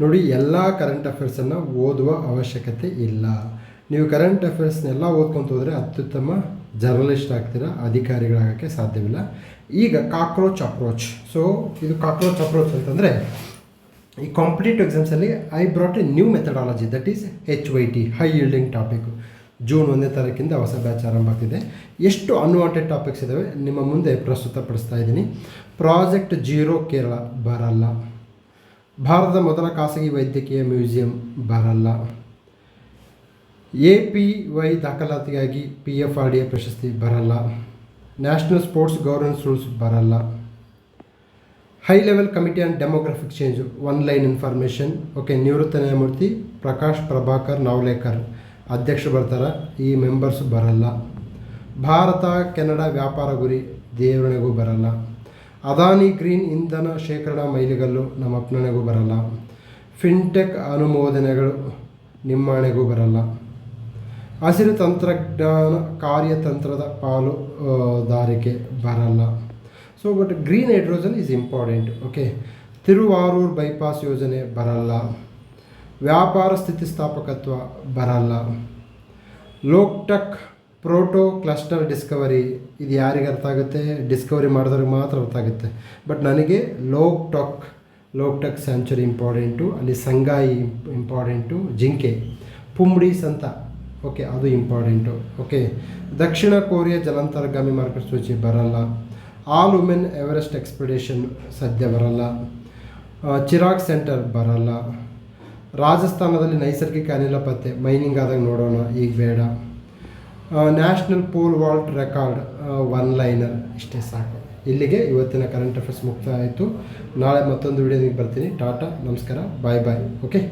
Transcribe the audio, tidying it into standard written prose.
ನೋಡಿ, ಎಲ್ಲ ಕರೆಂಟ್ ಅಫೇರ್ಸನ್ನು ಓದುವ ಅವಶ್ಯಕತೆ ಇಲ್ಲ. ನೀವು ಕರೆಂಟ್ ಅಫೇರ್ಸ್ನೆಲ್ಲ ಓದ್ಕೊಂತ ಹೋದರೆ ಅತ್ಯುತ್ತಮ ಜರ್ನಲಿಸ್ಟ್ ಆಗ್ತೀರಾ, ಅಧಿಕಾರಿಗಳಾಗೋಕ್ಕೆ ಸಾಧ್ಯವಿಲ್ಲ. ಈಗ ಕಾಕ್ರೋಚ್ ಅಪ್ರೋಚ್. ಸೊ ಇದು ಕಾಕ್ರೋಚ್ ಅಪ್ರೋಚ್ ಅಂತಂದರೆ, ಈ ಕಾಂಪಿಟೇಟಿವ್ ಎಕ್ಸಾಮ್ಸಲ್ಲಿ I brought a new methodology, that is HYT, high yielding topic. June 1ನೇ ತಾರೀಕಿಂದ ಹೊಸ ಬ್ಯಾಚ್ ಆರಂಭ ಆಗ್ತಿದೆ. ಎಷ್ಟು ಅನ್ವಾಂಟೆಡ್ ಟಾಪಿಕ್ಸ್ ಇದ್ದಾವೆ ನಿಮ್ಮ ಮುಂದೆ ಪ್ರಸ್ತುತಪಡಿಸ್ತಾ ಇದ್ದೀನಿ. ಪ್ರಾಜೆಕ್ಟ್ ಜೀರೋ ಕೇರಳ ಬರಲ್ಲ. ಭಾರತದ ಮೊದಲ ಖಾಸಗಿ ವೈದ್ಯಕೀಯ ಮ್ಯೂಸಿಯಂ ಬರಲ್ಲ. APY ದಾಖಲಾತಿಗಾಗಿ PFRDA ಪ್ರಶಸ್ತಿ ಬರಲ್ಲ. ನ್ಯಾಷನಲ್ ಸ್ಪೋರ್ಟ್ಸ್ ಗವರ್ನೆನ್ಸ್ ರೂಲ್ಸ್ ಬರಲ್ಲ. High level committee on demographic change, one line information. Okay, ನಿವೃತ್ತ ನ್ಯಾಯಮೂರ್ತಿ ಪ್ರಕಾಶ್ ಪ್ರಭಾಕರ್ ನಾವ್ಲೇಕರ್ ಅಧ್ಯಕ್ಷರು ಬರ್ತಾರೆ, ಈ ಮೆಂಬರ್ಸ್ ಬರಲ್ಲ. ಭಾರತ ಕೆನಡಾ ವ್ಯಾಪಾರ ಗುರಿ ದೇವರಣೆಗೂ ಬರಲ್ಲ. ಅದಾನಿ ಗ್ರೀನ್ ಇಂಧನ ಶೇಖರಣಾ ಮೈಲಿಗಲ್ಲು ನಮ್ಮ ಅಪ್ಪಣೆಗೂ ಬರಲ್ಲ. ಫಿನ್ಟೆಕ್ ಅನುಮೋದನೆಗಳು ನಿಮ್ಮಾಣೆಗೂ ಬರಲ್ಲ. ಹಸಿರು ತಂತ್ರಜ್ಞಾನ ಕಾರ್ಯತಂತ್ರದ ಪಾಲುದಾರಿಕೆ ಬರಲ್ಲ. So but green hydrogen is important. Okay, Thiruvarur bypass ಯೋಜನೆ ಬರಲ್ಲ. ವ್ಯಾಪಾರ ಸ್ಥಿತಿಸ್ಥಾಪಕತ್ವ ಬರಲ್ಲ. ಲೋಕ್ಟಕ್ ಪ್ರೋಟೋ ಕ್ಲಸ್ಟರ್ ಡಿಸ್ಕವರಿ, ಇದು ಯಾರಿಗೆ ಅರ್ಥ ಆಗುತ್ತೆ? ಡಿಸ್ಕವರಿ ಮಾಡಿದವ್ರಿಗೆ ಮಾತ್ರ ಅರ್ಥ ಆಗುತ್ತೆ. ಬಟ್ ನನಗೆ ಲೋಕ್ಟಕ್ ಸ್ಯಾಂಚುರಿ ಇಂಪಾರ್ಟೆಂಟು, ಅಲ್ಲಿ ಸಂಗಾಯಿ ಇಂಪಾರ್ಟೆಂಟು, ಜಿಂಕೆ, ಪುಂಬಡಿ ಸಂತ, ಓಕೆ ಅದು ಇಂಪಾರ್ಟೆಂಟು. ಓಕೆ, ದಕ್ಷಿಣ ಕೊರಿಯಾ ಜಲಾಂತರ್ಗಾಮಿ ಮಾರ್ಗಸೂಚಿ ಬರಲ್ಲ. ಆಲ್ ವುಮೆನ್ ಎವರೆಸ್ಟ್ ಎಕ್ಸ್ಪಿಡೇಷನ್ ಸದ್ಯ ಬರಲ್ಲ. ಚಿರಾಗ್ ಸೆಂಟರ್ ಬರಲ್ಲ. ರಾಜಸ್ಥಾನದಲ್ಲಿ ನೈಸರ್ಗಿಕ ಅನಿಲ ಪತ್ತೆ, ಮೈನಿಂಗ್ ಆದಾಗ ನೋಡೋಣ, ಈಗ ಬೇಡ. National pole vault record, one liner. ಇಷ್ಟೇ ಸಾಕು. ಇಲ್ಲಿಗೆ ಇವತ್ತಿನ ಕರೆಂಟ್ ಅಫೇರ್ಸ್ ಮುಕ್ತಾಯ ಆಯಿತು. ನಾಳೆ ಮತ್ತೊಂದು ವಿಡಿಯೋನಿಗೆ ಬರ್ತೀನಿ. ಟಾಟಾ, ನಮಸ್ಕಾರ, ಬಾಯ್ ಬಾಯ್. ಓಕೆ.